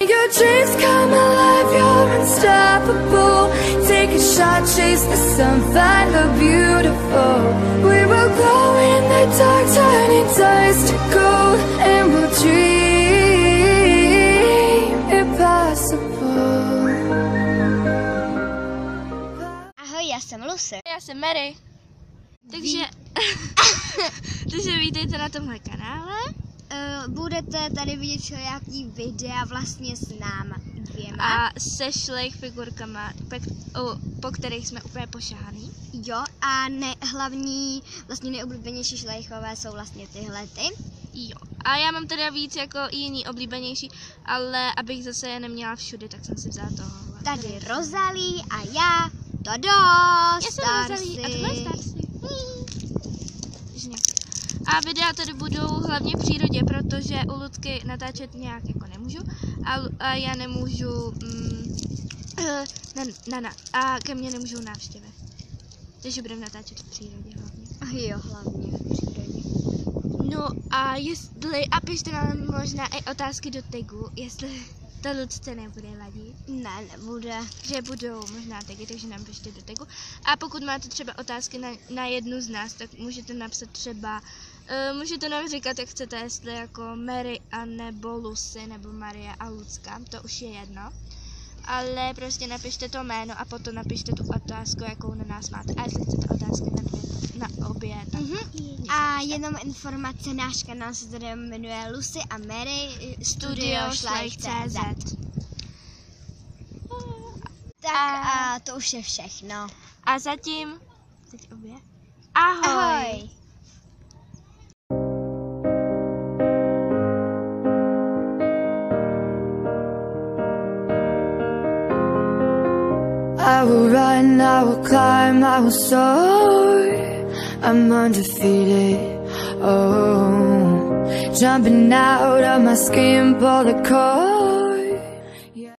Your dreams come alive, you're unstoppable. Take a shot, chase the sun, find the beautiful. We will glow in the dark, turning dust to gold, and we'll dream impossible. Ahoj, já jsem Lucy. Já jsem Mary. Takže vítejte na tomhle kanále. Budete tady vidět všelijaký videa vlastně s náma dvěma. A se šlejch figurkama, po kterých jsme úplně pošahaný. Jo, a hlavní, vlastně nejoblíbenější šlejchové jsou vlastně tyhle ty. Jo, a já mám teda víc jako jiný oblíbenější, ale abych zase je neměla všude, tak jsem si vzala tohohle. Tady Rosalie a já, Todo, Já jsem Rosalie a tohle je Starsy. A videa tady budou hlavně v přírodě, protože u Lucky natáčet nějak jako nemůžu a já nemůžu a ke mně nemůžou návštěvy. Takže budeme natáčet v přírodě hlavně. Jo, hlavně v přírodě. No a pište nám možná i otázky do tagu, jestli to Lucce nebude vadit. Ne, nebude. Že budou možná tagy, takže nám pište do tagu. A pokud máte třeba otázky na jednu z nás, tak můžete napsat třeba, můžete nám říkat, jak chcete, jestli jako Mary a nebo Lucy, nebo Marie a Lucka, to už je jedno. Ale prostě napište to jméno a potom napište tu otázku, jakou na nás máte. A jestli chcete otázky na obě, tak A jenom informace, náš kanál se tady jmenuje Lucy a Mary Studio Schleich.cz. Tak a to už je všechno. A zatím, teď obě, ahoj! Ahoj. I will run, I will climb, I will soar. I'm undefeated, oh. Jumping out of my skin, pull the cord.